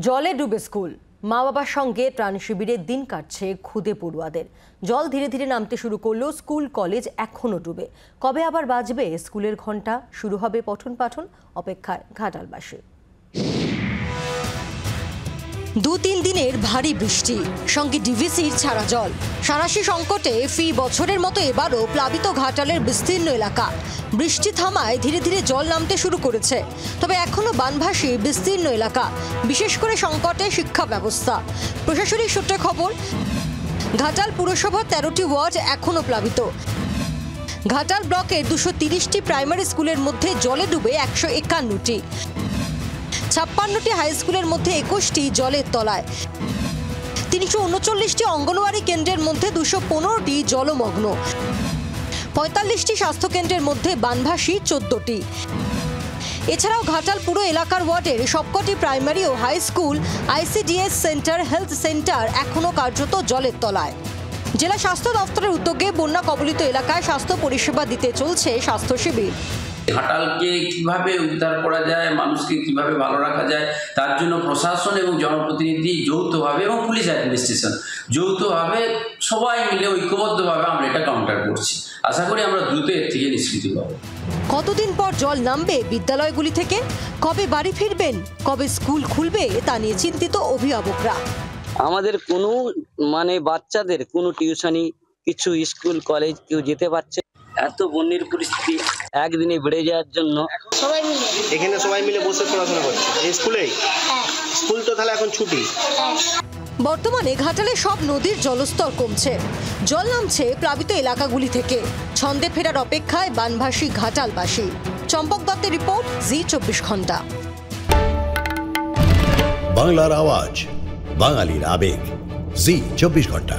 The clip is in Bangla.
জলে ডুবে স্কুল, মা বাবার সঙ্গে ত্রাণ শিবিরে দিন কাটছে খুদে পড়ুয়াদের। জল ধীরে ধীরে নামতে শুরু করলো, স্কুল কলেজ এখনো ডুবে। কবে আবার বাজবে স্কুলের ঘন্টা, শুরু হবে পঠন পাঠন, অপেক্ষায় ঘাটালবাসী। 2-3 দিনের ভারী বৃষ্টি সঙ্গে ডিভিসির ছাড়া জল, সাঁড়াশি সংকটে ফি বছরের মতো এবারও প্লাবিত ঘাটালের বিস্তীর্ণ এলাকা। বৃষ্টি থামায় ধীরে ধীরে জল নামতে শুরু করেছে, তবে এখনো বানভাসী বিস্তীর্ণ এলাকা, বিশেষ করে সংকটে শিক্ষা ব্যবস্থা। প্রশাসনিক সূত্রে খবর, ঘাটাল পুরসভার 13টি ওয়ার্ড এখনো প্লাবিত। ঘাটাল ব্লকের 230টি প্রাইমারি স্কুলের মধ্যে জলে ডুবে 151টি, 56টি হাই স্কুলের মধ্যে 21টি জলের তলায়, 339টি অঙ্গনওয়াড়ি কেন্দ্রের মধ্যে 215টি জলমগ্ন, 45টি স্বাস্থ্যকেন্দ্রের মধ্যে বানভাসী 14টি। এছাড়াও ঘাটাল পুরো এলাকার ওয়ার্ডের সবকটি প্রাইমারি ও high school, ICDS centre, health centre এখনো কার্যত জলের তলায়। জেলা স্বাস্থ্য দপ্তরের উদ্যোগে বন্যা কবলিত এলাকায় স্বাস্থ্য পরিষেবা দিতে চলছে স্বাস্থ্য শিবির। ঘাটালকে কিভাবে উদ্ধার করা যায়, মানুষকে কিভাবে ভালো রাখা যায়, তার জন্য প্রশাসন এবং জনপ্রতিনিধি যৌথভাবে এবং পুলিশ অ্যাডমিনিস্ট্রেশন যৌথভাবে সবাই মিলে ঐক্যবদ্ধভাবে আমরা এটা কাউন্টার করছি। আশা করি আমরা দ্রুত এর থেকে নিষ্কৃতি পাবো। কতদিন পর জল নামবে বিদ্যালয়গুলি থেকে, কবে বাড়ি ফিরবেন, কবে স্কুল খুলবে, তা নিয়ে চিন্তিত অভিভাবকরা। আমাদের কোনো বাচ্চাদের কোনো টিউশনি, কিছু স্কুল কলেজ কেউ যেতে পারছে। এত বন্যার পরিস্থিতি একদিনে বেড়ে যাওয়ার জন্য এখানে সবাই মিলে বসে পড়াশোনা করছে এই স্কুলেই। স্কুল তো তাহলে এখন ছুটি। বর্তমানে ঘাটালে সব নদীর জলস্তর কমছে, জল নামছে প্লাবিত এলাকাগুলি থেকে। ছন্দে ফেরার অপেক্ষায় বানভাসী ঘাটালবাসী। চম্পক দত্তের রিপোর্ট, জি 24 ঘন্টা। বাংলার আওয়াজ, বাঙালির আবেগ, জি 24 ঘন্টা।